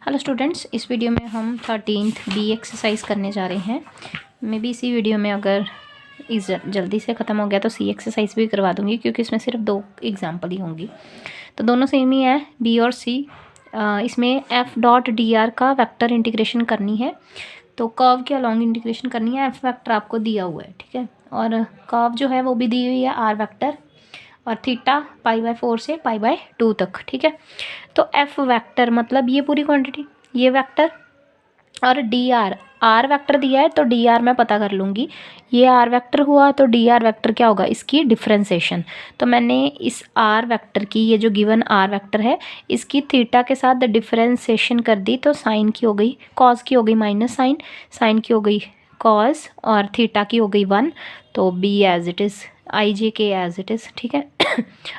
Hello students, इस video में हम 13th बी एक्सरसाइज करने जा रहे हैं। मे बी इसी वीडियो में अगर इस जल्दी से ख़त्म हो गया तो सी एक्सरसाइज भी करवा दूंगी, क्योंकि इसमें सिर्फ 2 एग्जाम्पल ही होंगी। तो दोनों सेम ही है, बी और सी। इसमें एफ डॉट डी आर का वेक्टर इंटीग्रेशन करनी है, तो कर्व के अलॉन्ग इंटीग्रेशन करनी है। एफ वेक्टर आपको दिया हुआ है, ठीक है, और कर्व जो है वो भी दी हुई है आर वेक्टर, और थीटा π/4 से π/2 तक, ठीक है। तो एफ वेक्टर मतलब ये पूरी क्वांटिटी, ये वेक्टर, और डी आर वेक्टर दिया है तो डी आर मैं पता कर लूँगी। ये आर वेक्टर हुआ तो डी आर वेक्टर क्या होगा, इसकी डिफ्रेंसेशन। तो मैंने इस आर वेक्टर की, ये जो गिवन आर वेक्टर है, इसकी थीटा के साथ डिफ्रेंसेशन कर दी, तो साइन की हो गई, कॉस की हो गई माइनस साइन, साइन की हो गई कॉस, और थीटा की हो गई 1। तो बी एज इट इज़, आई जे के एज इट इज़, ठीक है।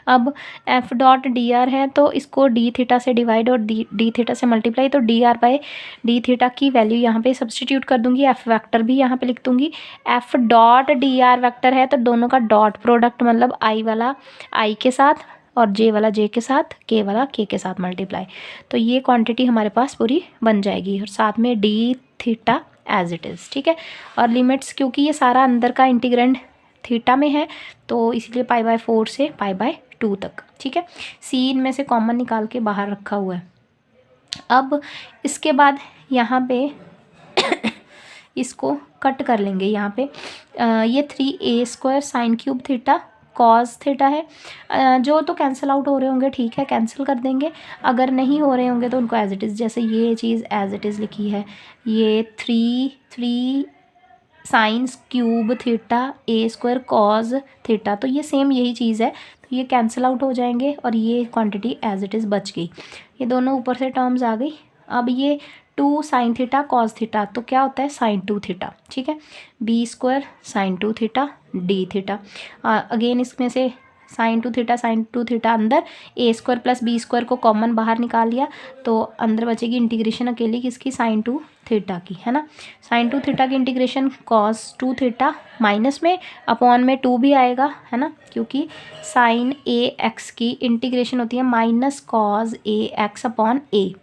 अब एफ डॉट डी आर है तो इसको डी थीटा से डिवाइड और डी थीटा से मल्टीप्लाई, तो D R by D theta की वैल्यू यहाँ पे सब्सटीट्यूट कर दूंगी। एफ वेक्टर भी यहाँ पे लिख दूंगी। F dot D R vector है तो दोनों का डॉट प्रोडक्ट, मतलब आई वाला आई के साथ और जे वाला जे के साथ, के वाला के के साथ मल्टीप्लाई। तो ये क्वांटिटी हमारे पास पूरी बन जाएगी, और साथ में d theta as it is, ठीक है। और लिमिट्स, क्योंकि ये सारा अंदर का इंटीग्रेंड थीटा में है तो इसलिए π/4 से π/2 तक, ठीक है। सी इनमें से कॉमन निकाल के बाहर रखा हुआ है। अब इसके बाद यहाँ पे इसको कट कर लेंगे। यहाँ पे ये 3a² sine cube theta cos theta है। जो तो कैंसिल आउट हो रहे होंगे, ठीक है, कैंसिल कर देंगे। अगर नहीं हो रहे होंगे तो उनको एज इट इज़, जैसे ये चीज़ एज इट इज़ लिखी है, ये 3 science cube theta a² cos theta, तो ये सेम यही चीज़ है, तो ये कैंसिल आउट हो जाएंगे और ये क्वांटिटी एज इट इज़ बच गई। ये दोनों ऊपर से टर्म्स आ गई। अब ये 2 साइन थीटा कॉस थीटा, तो क्या होता है साइन 2 थीटा, ठीक है। b² sine 2 theta d theta. Again इसमें से साइन 2 थीटा अंदर, a² प्लस b² को कॉमन बाहर निकाल लिया, तो अंदर बचेगी इंटीग्रेशन अकेली किसकी, साइन 2 थीटा की, है ना। साइन 2 थीटा की इंटीग्रेशन कॉस 2 थीटा, माइनस में अपॉन में 2 भी आएगा, है ना, क्योंकि साइन ए एक्स की इंटीग्रेशन होती है minus cos A x upon ए।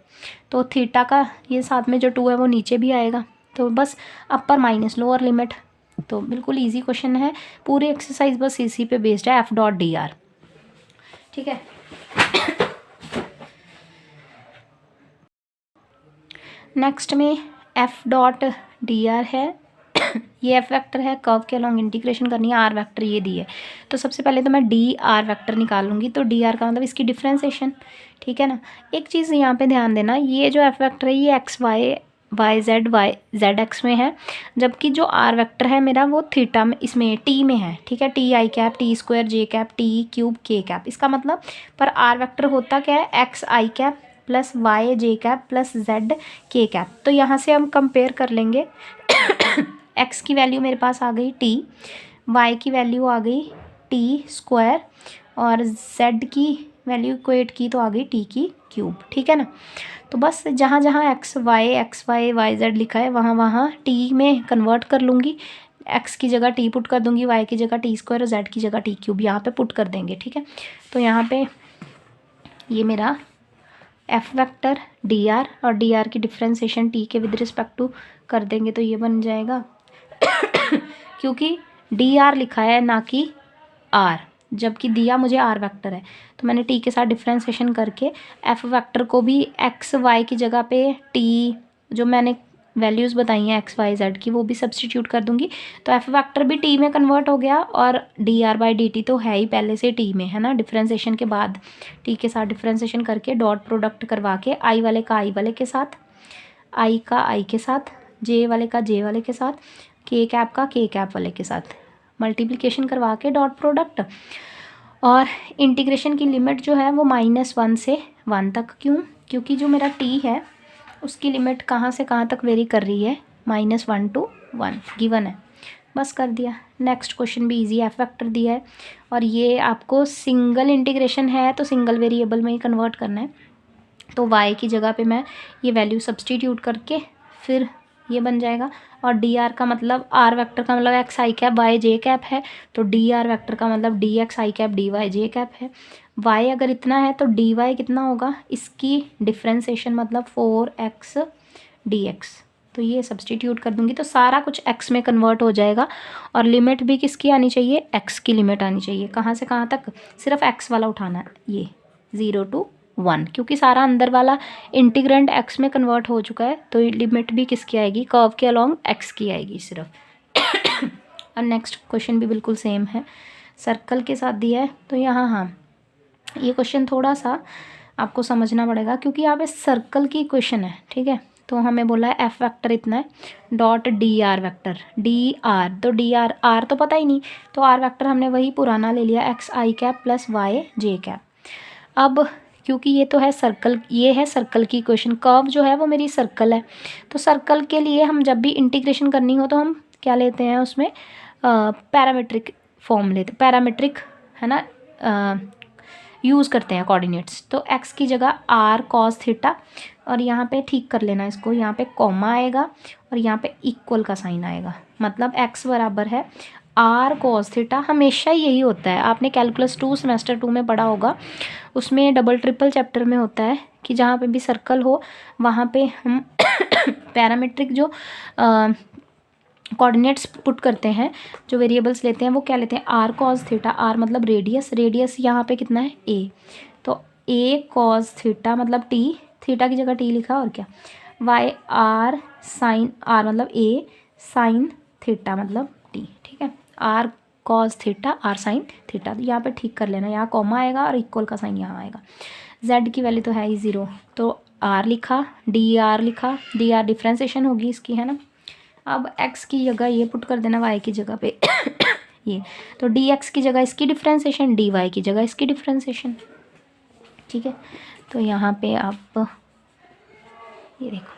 तो थीटा का ये साथ में जो 2 है वो नीचे भी आएगा, तो बस अपर माइनस लोअर लिमिट। तो बिल्कुल इजी क्वेश्चन है, पूरी एक्सरसाइज बस इसी पे बेस्ड है, एफ डॉट डी आर, ठीक है। नेक्स्ट में एफ डॉट डी आर है। ये एफ वेक्टर है, कर्व के अलॉन्ग इंटीग्रेशन करनी है, आर वेक्टर ये दी है। तो सबसे पहले तो मैं डी आर वेक्टर निकाल लूँगी, तो डी आर का मतलब इसकी डिफ्रेंसेशन, ठीक है ना। एक चीज़ यहाँ पे ध्यान देना, ये जो एफ वेक्टर है ये एक्स वाई जेड एक्स में है, जबकि जो आर वेक्टर है मेरा वो थीटा में, इसमें टी में है, ठीक है। टी आई कैप टी² J cap T cube K cap, इसका मतलब, पर आर वेक्टर होता क्या है, X I cap plus Y J cap plus Z K cap. तो यहाँ से हम कंपेयर कर लेंगे। एक्स की वैल्यू मेरे पास आ गई टी, वाई की वैल्यू आ गई t², और जेड की वैल्यू इक्वेट की तो आ गई टी की क्यूब, ठीक है ना। तो बस जहाँ जहाँ एक्स वाई वाई जेड लिखा है वहाँ वहाँ टी में कन्वर्ट कर लूँगी। एक्स की जगह टी पुट कर दूँगी, वाई की जगह t² और जेड की जगह टी क्यूब यहाँ पे पुट कर देंगे, ठीक है। तो यहाँ पे ये मेरा एफ वेक्टर डी आर, और डी आर की डिफ्रेंसिएशन टी के विद रिस्पेक्ट टू कर देंगे तो ये बन जाएगा। क्योंकि डी आर लिखा है ना कि आर, जबकि दिया मुझे आर वेक्टर है, तो मैंने टी के साथ डिफ्रेंसिएशन करके एफ वेक्टर को भी एक्स वाई की जगह पे टी, जो मैंने वैल्यूज़ बताई हैं एक्स वाई जेड की, वो भी सब्सटीट्यूट कर दूंगी। तो एफ वेक्टर भी टी में कन्वर्ट हो गया, और D R by D T तो है ही पहले से टी में, है ना। डिफ्रेंसिएशन के बाद टी के साथ डिफ्रेंसिएशन करके डॉट प्रोडक्ट करवा के आई वाले का आई वाले के साथ, आई का आई के साथ, जे वाले का जे वाले के साथ, के कैप का के कैप वाले के साथ मल्टीप्लिकेशन करवा के डॉट प्रोडक्ट। और इंटीग्रेशन की लिमिट जो है वो -1 से 1 तक, क्यों, क्योंकि जो मेरा टी है उसकी लिमिट कहाँ से कहाँ तक वेरी कर रही है, -1 to 1 गिवन है, बस कर दिया। नेक्स्ट क्वेश्चन भी इजी, एफ वेक्टर दिया है, और ये आपको सिंगल इंटीग्रेशन है तो सिंगल वेरिएबल में ही कन्वर्ट करना है। तो y की जगह पे मैं ये वैल्यू सब्सटीट्यूट करके फिर ये बन जाएगा। और डी आर का मतलब, आर वेक्टर का मतलब x I cap Y J cap है, तो डी आर वेक्टर का मतलब D x I cap D Y J cap है। y अगर इतना है तो dy कितना होगा, इसकी डिफ्रेंसिएशन मतलब 4x dx। तो ये सब्सटीट्यूट कर दूंगी तो सारा कुछ x में कन्वर्ट हो जाएगा और लिमिट भी किसकी आनी चाहिए, x की लिमिट आनी चाहिए। कहाँ से कहाँ तक, सिर्फ x वाला उठाना है, ये 0 to 1, क्योंकि सारा अंदर वाला इंटीग्रेंड x में कन्वर्ट हो चुका है तो लिमिट भी किसकी आएगी, कर्व के अलॉन्ग x की आएगी सिर्फ। और नेक्स्ट क्वेश्चन भी बिल्कुल सेम है, सर्कल के साथ दिया है। तो यहाँ हाँ ये क्वेश्चन थोड़ा सा आपको समझना पड़ेगा क्योंकि यहाँ पे सर्कल की क्वेश्चन है, ठीक है। तो हमें बोला है एफ वेक्टर इतना है dot D R vector, D R, तो डी आर, आर तो पता ही नहीं तो आर वेक्टर हमने वही पुराना ले लिया, x I cap plus Y J cap. अब क्योंकि ये तो है सर्कल, ये है सर्कल की इक्वेशन, कर्व जो है वो मेरी सर्कल है, तो सर्कल के लिए हम जब भी इंटीग्रेशन करनी हो तो हम क्या लेते हैं उसमें, पैरामीट्रिक फॉर्म लेते, पैरामीट्रिक है ना, यूज़ करते हैं कोऑर्डिनेट्स। तो x की जगह r cos थीटा, और यहाँ पे ठीक कर लेना इसको, यहाँ पे कॉमा आएगा और यहाँ पे इक्वल का साइन आएगा, मतलब x बराबर है r cos थीटा। हमेशा यही होता है, आपने कैलकुलस 2 सेमेस्टर 2 में पढ़ा होगा, उसमें डबल ट्रिपल चैप्टर में होता है कि जहाँ पे भी सर्कल हो वहाँ पे हम पैरामीट्रिक जो कोऑर्डिनेट्स पुट करते हैं, जो वेरिएबल्स लेते हैं वो क्या लेते हैं, आर कॉस थीटा, आर मतलब रेडियस, रेडियस यहाँ पे कितना है ए, तो ए कॉस थीटा मतलब टी, थीटा की जगह टी लिखा और क्या, वाई आर साइन, आर मतलब ए साइन थीटा मतलब टी, ठीक है, r cos theta r sine theta. तो यहाँ पे ठीक कर लेना, यहाँ कॉमा आएगा और इक्वल का साइन यहाँ आएगा। जेड की वैल्यू तो है ही 0, तो आर लिखा, डी आर लिखा, डी आर डिफ्रेंसिएशन होगी इसकी, है ना। अब x की जगह ये पुट कर देना y की जगह पे ये, तो dx की जगह इसकी डिफ्रेंसिएशन, dy की जगह इसकी डिफ्रेंसिएशन, ठीक है। तो यहाँ पे आप ये देखो,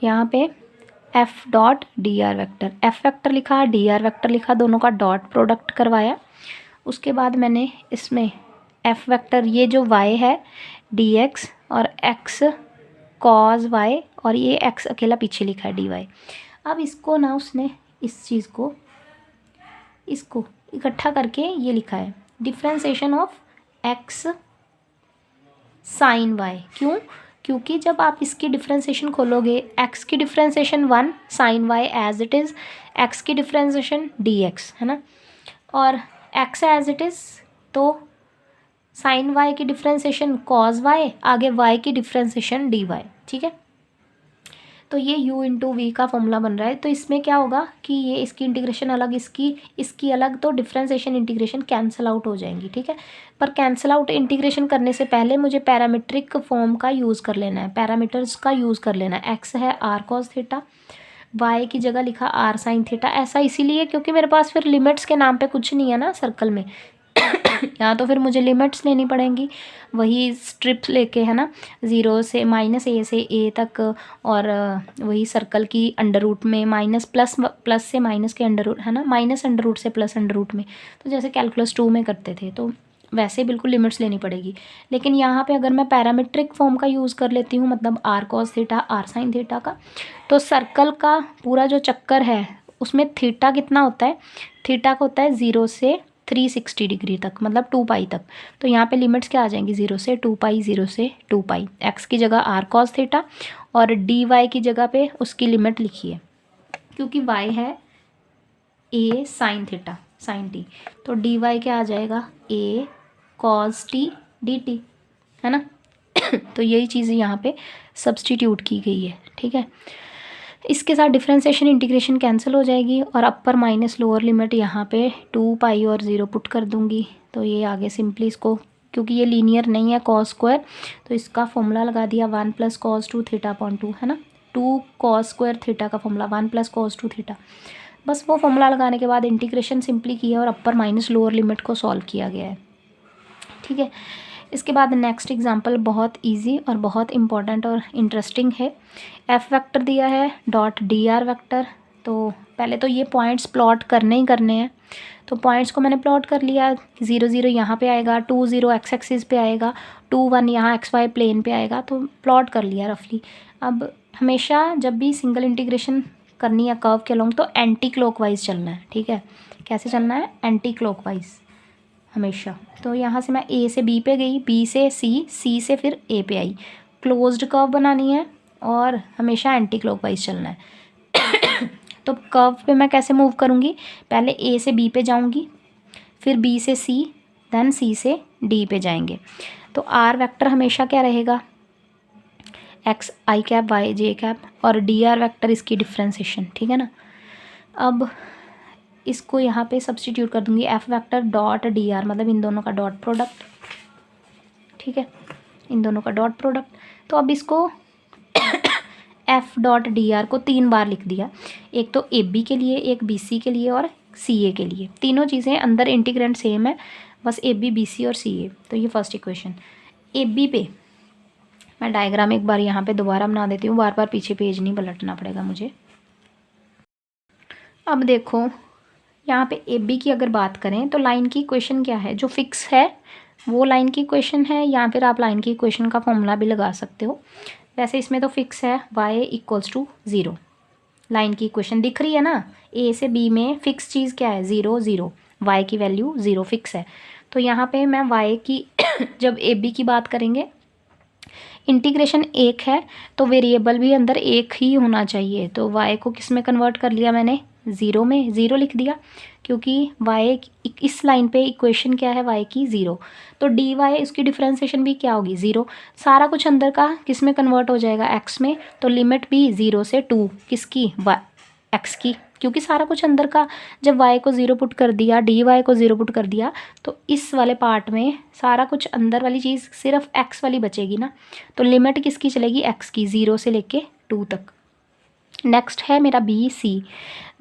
यहाँ पे f dot D R vector, f vector लिखा, डी आर वैक्टर लिखा, दोनों का डॉट प्रोडक्ट करवाया। उसके बाद मैंने इसमें f वेक्टर, ये जो y है dx और x कॉज वाई, और ये x अकेला पीछे लिखा है dy। अब इसको ना उसने इस चीज़ को, इसको इकट्ठा करके ये लिखा है differentiation of x sine y। क्यों, क्योंकि जब आप इसकी डिफ्रेंसिएशन खोलोगे, x की differentiation 1 sine y as it is, x की डिफ्रेंसिएशन dx है ना, और x एज इट इज़, तो साइन y की डिफ्रेंसिएशन कॉज y, आगे y की डिफ्रेंसिएशन dy, ठीक है। तो ये u इंटू वी का फॉर्मूला बन रहा है। तो इसमें क्या होगा कि ये इसकी इंटीग्रेशन अलग, इसकी अलग, तो डिफ्रेंसिएशन इंटीग्रेशन कैंसिल आउट हो जाएंगी, ठीक है। पर कैंसिल आउट इंटीग्रेशन करने से पहले मुझे पैरामीट्रिक फॉर्म का यूज़ कर लेना है, पैरामीटर्स का यूज़ कर लेना है। एक्स है आर कॉस थीटा, वाई की जगह लिखा आर साइन थीटा, ऐसा इसीलिए क्योंकि मेरे पास फिर लिमिट्स के नाम पे कुछ नहीं है ना सर्कल में यहाँ तो फिर मुझे लिमिट्स लेनी पड़ेंगी, वही स्ट्रिप्स लेके, है ना, 0 से -a से a तक, और वही सर्कल की अंडर रूट में माइनस प्लस से माइनस के अंडर रूट, है ना, माइनस अंडर रूट से प्लस अंडर रूट में, तो जैसे कैलकुलस 2 में करते थे, तो वैसे बिल्कुल लिमिट्स लेनी पड़ेगी। लेकिन यहाँ पे अगर मैं पैरामीट्रिक फॉर्म का यूज़ कर लेती हूँ, मतलब r cos theta r sine theta का, तो सर्कल का पूरा जो चक्कर है उसमें थीटा कितना होता है, थीटा का होता है 0 से 360 डिग्री तक, मतलब 2 पाई तक। तो यहाँ पे लिमिट्स क्या आ जाएंगी, 0 से 2 पाई, 0 से 2 पाई। एक्स की जगह आर कॉस थीटा और डी वाई की जगह पे उसकी लिमिट लिखिए, क्योंकि वाई है ए साइन थीटा साइन टी, तो डी वाई क्या आ जाएगा, ए कॉस टी डी टी, है ना। तो यही चीज़ें यहाँ पे सब्सटीट्यूट की गई है, ठीक है। इसके साथ डिफ्रेंसिएशन इंटीग्रेशन कैंसिल हो जाएगी और अपर माइनस लोअर लिमिट यहाँ पे 2 पाई और 0 पुट कर दूँगी। तो ये आगे सिंपली इसको, क्योंकि ये लीनियर नहीं है कॉस स्क्वायर, तो इसका फॉर्मूला लगा दिया 1 + cos 2 थीटा अपॉन 2, है ना, 2 cos स्क्वायर थीटा का फॉर्मूला 1 + cos 2 थीटा। बस वो फॉर्मूला लगाने के बाद इंटीग्रेशन सिंपली किया और अपर माइनस लोअर लिमिट को सॉल्व किया गया है, ठीक है। इसके बाद नेक्स्ट एग्जांपल बहुत इजी और बहुत इम्पॉर्टेंट और इंटरेस्टिंग है। एफ वेक्टर दिया है डॉट डी आर वेक्टर। तो पहले तो ये पॉइंट्स प्लॉट करने ही करने हैं, तो पॉइंट्स को मैंने प्लॉट कर लिया। 0 0 यहाँ पे आएगा, 2 0 एक्स एक्सिस पे आएगा, 2 1 यहाँ एक्स वाई प्लेन पे आएगा, तो प्लॉट कर लिया रफली। अब हमेशा जब भी सिंगल इंटीग्रेशन करनी है कर्व के अलोंग तो एंटी क्लॉकवाइज चलना है, ठीक है। कैसे चलना है, एंटी क्लॉकवाइज, हमेशा। तो यहाँ से मैं ए से बी पे गई, बी से सी, सी से फिर ए पे आई। क्लोज्ड कर्व बनानी है और हमेशा एंटी क्लॉकवाइज चलना है। तो कर्व पे मैं कैसे मूव करूँगी, पहले ए से बी पे जाऊँगी, फिर बी से सी, देन सी से डी पे जाएंगे। तो आर वेक्टर हमेशा क्या रहेगा, x I cap Y J cap, और डी आर वेक्टर इसकी डिफ्रेंसिएशन, ठीक है ना। अब इसको यहाँ पे सब्स्टिट्यूट कर दूँगी, F vector dot D R, मतलब इन दोनों का डॉट प्रोडक्ट, ठीक है, इन दोनों का डॉट प्रोडक्ट। तो अब इसको एफ डॉट डी आर को 3 बार लिख दिया, एक तो ए बी के लिए, एक बी सी के लिए और सी ए के लिए। तीनों चीज़ें अंदर इंटीग्रेंट सेम है, बस ए बी बी सी और सी ए। तो ये फर्स्ट इक्वेशन। ए बी पे मैं डायग्राम एक बार यहाँ पे दोबारा बना देती हूँ, बार बार पीछे पेज नहीं पलटना पड़ेगा मुझे। अब देखो यहाँ पे ए बी की अगर बात करें तो लाइन की इक्वेशन क्या है, जो फिक्स है वो लाइन की इक्वेशन है, या फिर आप लाइन की इक्वेशन का फॉर्मूला भी लगा सकते हो। वैसे इसमें तो फिक्स है y इक्वल्स टू 0, लाइन की इक्वेशन दिख रही है ना। ए से बी में फिक्स चीज़ क्या है, 0 0, y की वैल्यू 0 फिक्स है। तो यहाँ पे मैं y की जब ए बी की बात करेंगे, इंटीग्रेशन 1 है तो वेरिएबल भी अंदर एक ही होना चाहिए। तो y को किस में कन्वर्ट कर लिया मैंने, 0 में, 0 लिख दिया, क्योंकि y इस लाइन पे इक्वेशन क्या है y की 0। तो डी वाई उसकी डिफ्रेंसिएशन भी क्या होगी, 0। सारा कुछ अंदर का किस में कन्वर्ट हो जाएगा, x में। तो लिमिट भी 0 से 2 किसकी, x की, क्योंकि सारा कुछ अंदर का जब y को 0 पुट कर दिया, डी वाई को 0 पुट कर दिया, तो इस वाले पार्ट में सारा कुछ अंदर वाली चीज़ सिर्फ x वाली बचेगी ना। तो लिमिट किसकी चलेगी, x की, 0 से लेके 2 तक। नेक्स्ट है मेरा बी सी।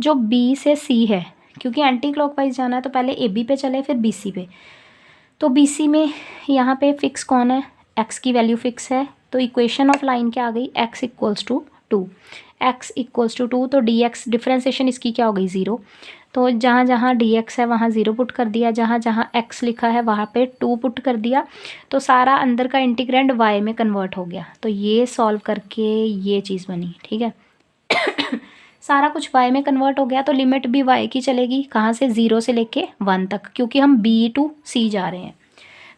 जो बी से सी है, क्योंकि एंटी क्लॉकवाइज जाना है तो पहले ए बी पे चले फिर बी सी पे। तो बी सी में यहाँ पे फिक्स कौन है, x की वैल्यू फिक्स है। तो इक्वेशन ऑफ लाइन क्या आ गई, x equals to 2, x equals to 2। तो डी एक्स डिफ्रेंसिएशन इसकी क्या हो गई, 0। तो जहाँ जहाँ डी एक्स है वहाँ 0 पुट कर दिया, जहाँ जहाँ x लिखा है वहाँ पे 2 पुट कर दिया। तो सारा अंदर का इंटीग्रेंड y में कन्वर्ट हो गया। तो ये सॉल्व करके ये चीज़ बनी, ठीक है। सारा कुछ y में कन्वर्ट हो गया, तो लिमिट भी y की चलेगी, कहाँ से, 0 से लेके 1 तक, क्योंकि हम b टू c जा रहे हैं।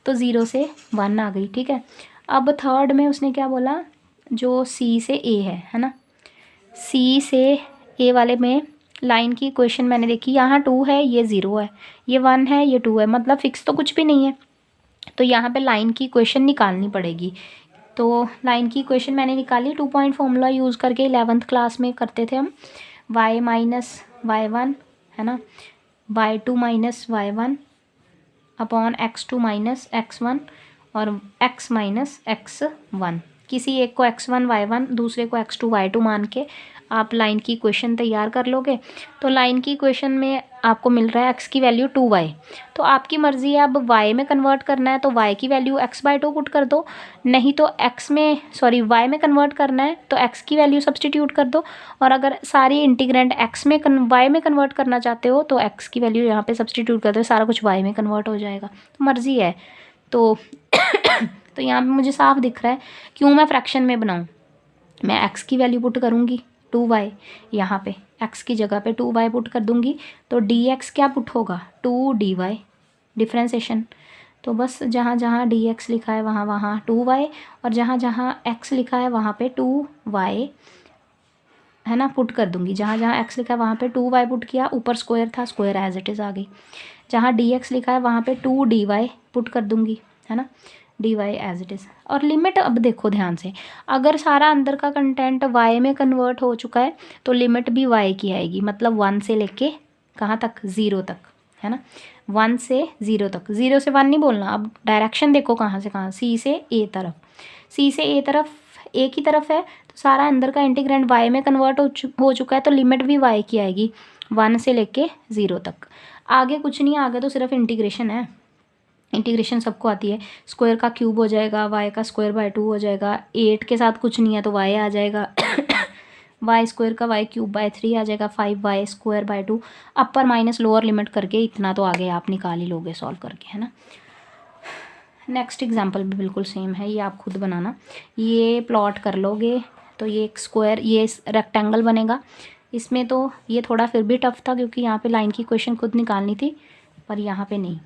तो 0 से 1 आ गई, ठीक है। अब थर्ड में उसने क्या बोला, जो c से a है ना, c से a वाले में लाइन की इक्वेशन मैंने देखी, यहाँ 2 है, ये 0 है, ये 1 है, ये 2 है, मतलब फिक्स तो कुछ भी नहीं है। तो यहाँ पे लाइन की इक्वेशन निकालनी पड़ेगी। तो लाइन की इक्वेशन मैंने निकाली 2 पॉइंट फॉर्मूला यूज़ करके, 11th क्लास में करते थे हम। y माइनस y1 है ना, y2 minus y1 upon x2 minus x1 और x माइनस x1। किसी एक को x1 y1 दूसरे को x2 y2 मान के आप लाइन की इक्वेशन तैयार कर लोगे। तो लाइन की इक्वेशन में आपको मिल रहा है x की वैल्यू 2y। तो आपकी मर्ज़ी है, अब y में कन्वर्ट करना है तो y की वैल्यू x/2 पुट कर दो, नहीं तो y में कन्वर्ट करना है तो x की वैल्यू सब्सटीट्यूट कर दो। और अगर सारी इंटीग्रेंड y में कन्वर्ट करना चाहते हो तो x की वैल्यू यहाँ पे सब्सटीट्यूट कर दो, सारा कुछ y में कन्वर्ट हो जाएगा। तो मर्ज़ी है। तो तो यहाँ पे मुझे साफ दिख रहा है क्यों मैं फ्रैक्शन में बनाऊँ। मैं x की वैल्यू पुट करूँगी 2y, यहाँ पे x की जगह पे 2y पुट कर दूँगी, तो dx क्या पुट होगा, 2dy डिफ्रेंसिएशन। तो बस जहाँ जहाँ dx लिखा है वहाँ वहाँ 2y, और जहाँ जहाँ x लिखा है वहाँ पे 2y है ना, पुट कर दूँगी। जहाँ जहाँ x लिखा है वहाँ पे 2y पुट किया, ऊपर स्क्वायर था, स्क्वायर एज इट इज़ आ गई। जहाँ dx लिखा है वहाँ पे 2dy पुट कर दूँगी, है ना, dy एज इट इज़। और लिमिट अब देखो ध्यान से, अगर सारा अंदर का कंटेंट y में कन्वर्ट हो चुका है तो लिमिट भी y की आएगी, मतलब 1 से लेके कहाँ तक, 0 तक, है ना, 1 से 0 तक। 0 से 1 नहीं बोलना। अब डायरेक्शन देखो कहाँ से कहाँ, c से a तरफ, c से a तरफ एक ही तरफ है, तो सारा अंदर का इंटीग्रेंड y में कन्वर्ट हो चुका है, तो लिमिट भी y की आएगी 1 से लेके 0 तक। आगे कुछ नहीं, आगे तो सिर्फ इंटीग्रेशन है। इंटीग्रेशन सबको आती है, स्क्वायर का क्यूब हो जाएगा, y का स्क्वायर बाय 2 हो जाएगा, 8 के साथ कुछ नहीं है तो y आ जाएगा, y स्क्वायर का y क्यूब बाय 3 आ जाएगा, 5y square by 2। Upper minus lower limit करके इतना तो आगे आप निकाल ही लोगे सॉल्व करके, है ना। नेक्स्ट एग्जांपल भी बिल्कुल सेम है, ये आप खुद बनाना। ये प्लॉट कर लोगे तो ये एक स्क्वायर, ये रेक्टेंगल बनेगा। इसमें तो ये थोड़ा फिर भी टफ था क्योंकि यहाँ पे लाइन की इक्वेशन खुद निकालनी थी, पर यहाँ पे नहीं।